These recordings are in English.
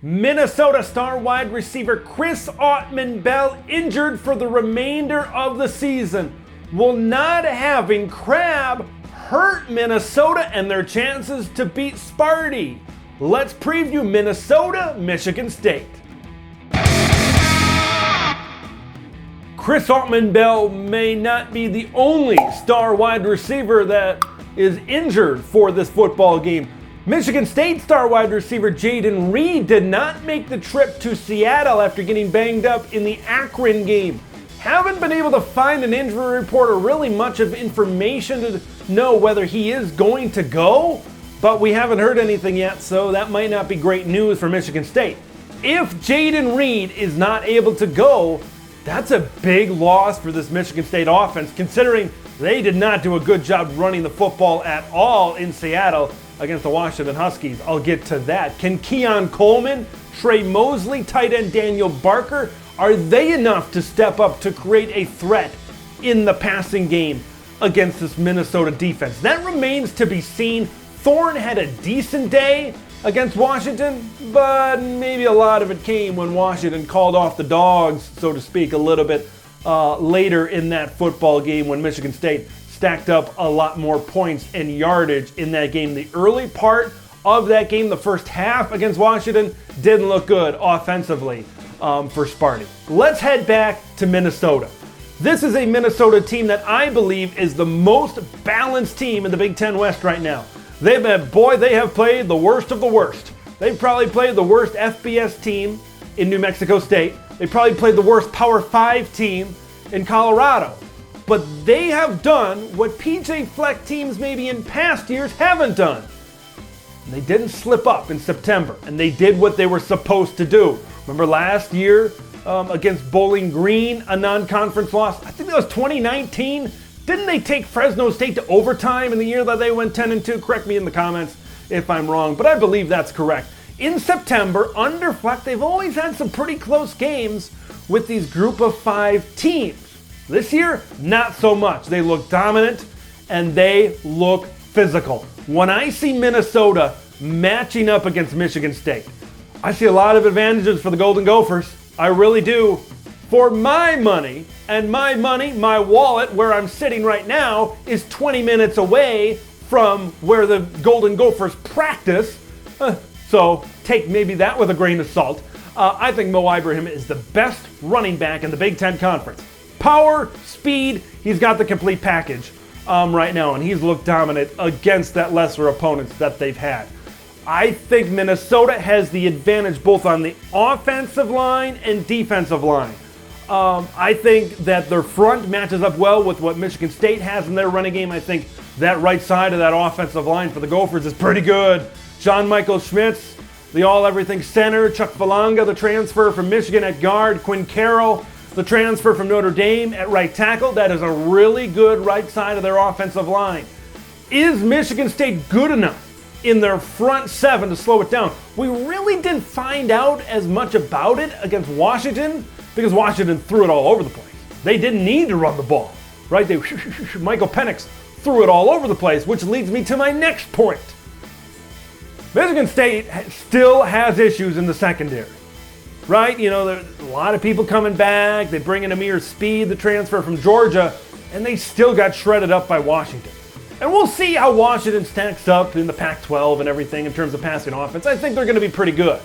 Minnesota star wide receiver Chris Autman-Bell injured for the remainder of the season. Will not having Crab hurt Minnesota and their chances to beat Sparty? Let's preview Minnesota, Michigan State. Chris Autman-Bell may not be the only star wide receiver that is injured for this football game. Michigan State star wide receiver Jayden Reed did not make the trip to Seattle after getting banged up in the Akron game. Haven't been able to find an injury report or really much of information to know whether he is going to go, but we haven't heard anything yet, so that might not be great news for Michigan State. If Jayden Reed is not able to go, that's a big loss for this Michigan State offense, considering they did not do a good job running the football at all in Seattle against the Washington Huskies. I'll get to that. Can Keon Coleman, Trey Mosley, tight end Daniel Barker, are they enough to step up to create a threat in the passing game against this Minnesota defense? That remains to be seen. Thorne had a decent day against Washington, but maybe a lot of it came when Washington called off the dogs, so to speak, a little bit later in that football game when Michigan State stacked up a lot more points and yardage in that game. The early part of that game, the first half against Washington, didn't look good offensively for Sparty. Let's head back to Minnesota. This is a Minnesota team that I believe is the most balanced team in the Big Ten West right now. They have played the worst of the worst. They've probably played the worst FBS team in New Mexico State. They probably played the worst Power 5 team in Colorado. But they have done what PJ Fleck teams maybe in past years haven't done. They didn't slip up in September, and they did what they were supposed to do. Remember last year against Bowling Green, a non-conference loss? I think that was 2019. Didn't they take Fresno State to overtime in the year that they went 10-2? Correct me in the comments if I'm wrong, but I believe that's correct. In September, under Fleck, they've always had some pretty close games with these group of 5 teams. This year, not so much. They look dominant and they look physical. When I see Minnesota matching up against Michigan State, I see a lot of advantages for the Golden Gophers. I really do. For my money, and my wallet, where I'm sitting right now, is 20 minutes away from where the Golden Gophers practice. So take maybe that with a grain of salt. I think Mo Ibrahim is the best running back in the Big Ten Conference. Power, speed, he's got the complete package right now, and he's looked dominant against that lesser opponents that they've had. I think Minnesota has the advantage both on the offensive line and defensive line. I think that their front matches up well with what Michigan State has in their running game. I think that right side of that offensive line for the Gophers is pretty good. John Michael Schmitz, the all-everything center. Chuck Falanga, the transfer from Michigan at guard. Quinn Carroll, the transfer from Notre Dame at right tackle. That is a really good right side of their offensive line. Is Michigan State good enough in their front 7 to slow it down? We really didn't find out as much about it against Washington because Washington threw it all over the place. They didn't need to run the ball, right? Michael Penix threw it all over the place, which leads me to my next point. Michigan State still has issues in the secondary, right? You know, there's a lot of people coming back. They bring in Amir Speed, the transfer from Georgia, and they still got shredded up by Washington. And we'll see how Washington stacks up in the Pac-12 and everything in terms of passing offense. I think they're going to be pretty good.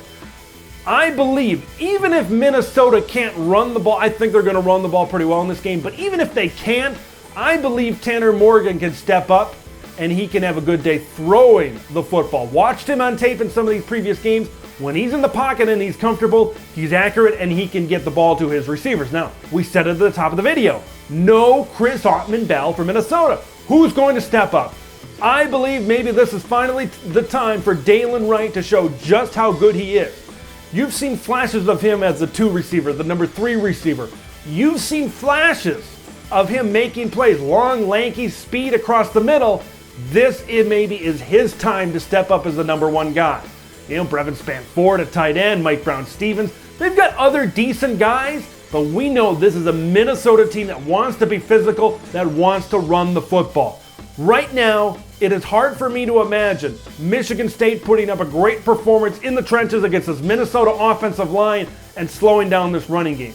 I believe even if Minnesota can't run the ball, I think they're going to run the ball pretty well in this game, but even if they can't, I believe Tanner Morgan can step up and he can have a good day throwing the football. Watched him on tape in some of these previous games. When he's in the pocket and he's comfortable, he's accurate and he can get the ball to his receivers. Now, we said it at the top of the video, no Chris Autman-Bell for Minnesota. Who's going to step up? I believe maybe this is finally the time for Dalen Wright to show just how good he is. You've seen flashes of him as the 2 receiver, the number 3 receiver. You've seen flashes of him making plays, long, lanky, speed across the middle. This maybe is his time to step up as the number 1 guy. You know, Brevin Spanford at tight end, Mike Brown-Stevens. They've got other decent guys, but we know this is a Minnesota team that wants to be physical, that wants to run the football. Right now, it is hard for me to imagine Michigan State putting up a great performance in the trenches against this Minnesota offensive line and slowing down this running game.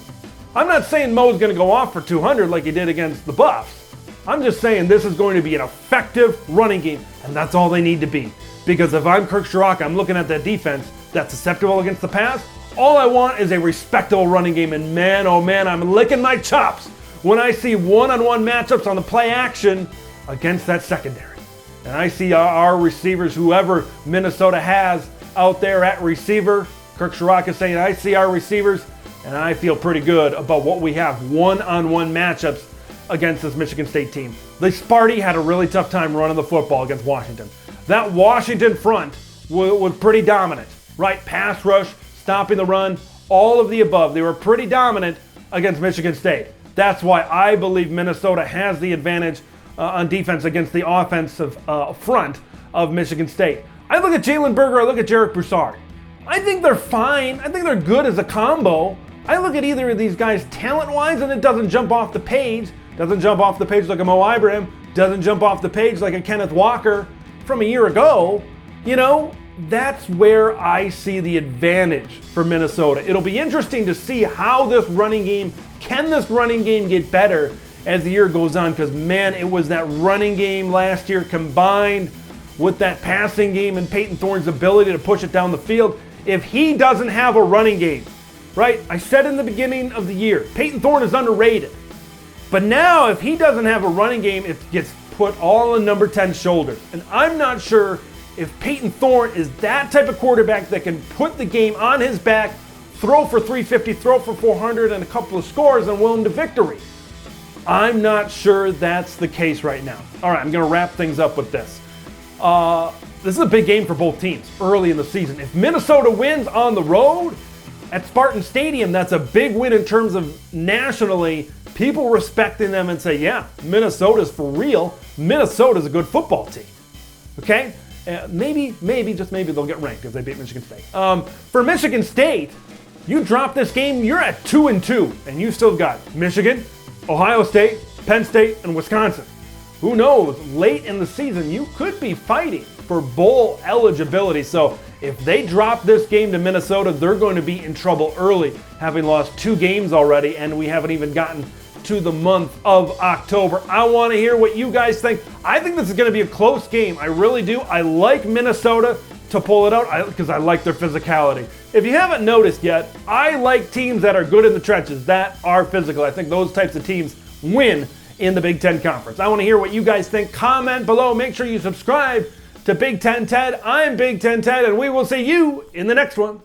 I'm not saying Mo's going to go off for 200 like he did against the Buffs. I'm just saying this is going to be an effective running game, and that's all they need to be. Because if I'm Kirk Ciarrocca, I'm looking at that defense that's susceptible against the pass. All I want is a respectable running game, and man, oh man, I'm licking my chops when I see one-on-one matchups on the play action against that secondary. And I see our receivers, whoever Minnesota has out there at receiver, Kirk Ciarrocca saying, I see our receivers, and I feel pretty good about what we have one-on-one matchups against this Michigan State team. The Sparty had a really tough time running the football against Washington. That Washington front was pretty dominant, right? Pass rush, stopping the run, all of the above. They were pretty dominant against Michigan State. That's why I believe Minnesota has the advantage on defense against the offensive front of Michigan State. I look at Jalen Berger, I look at Jarek Broussard. I think they're fine. I think they're good as a combo. I look at either of these guys talent-wise, and it doesn't jump off the page. Doesn't jump off the page like a Mo Ibrahim. Doesn't jump off the page like a Kenneth Walker from a year ago. You know, that's where I see the advantage for Minnesota. It'll be interesting to see how this running game, can this running game get better as the year goes on? Because, man, it was that running game last year combined with that passing game and Peyton Thorne's ability to push it down the field. If he doesn't have a running game, right? I said in the beginning of the year, Peyton Thorne is underrated. But now, if he doesn't have a running game, it gets put all on number 10's shoulders. And I'm not sure if Peyton Thorne is that type of quarterback that can put the game on his back, throw for 350, throw for 400, and a couple of scores and will him to victory. I'm not sure that's the case right now. All right, I'm going to wrap things up with this. This is a big game for both teams early in the season. If Minnesota wins on the road at Spartan Stadium, that's a big win in terms of nationally, people respecting them and say, yeah, Minnesota's for real. Minnesota's a good football team. Okay? Maybe, just maybe they'll get ranked if they beat Michigan State. For Michigan State, you drop this game, you're at 2-2, and you still got Michigan, Ohio State, Penn State, and Wisconsin. Who knows, late in the season, you could be fighting for bowl eligibility. So if they drop this game to Minnesota, they're going to be in trouble early, having lost 2 games already, and we haven't even gotten to the month of October. I want to hear what you guys think. I think this is going to be a close game. I really do. I like Minnesota to pull it out because I like their physicality. If you haven't noticed yet, I like teams that are good in the trenches, that are physical. I think those types of teams win in the Big Ten Conference. I want to hear what you guys think. Comment below. Make sure you subscribe to Big Ten Ted. I'm Big Ten Ted, and we will see you in the next one.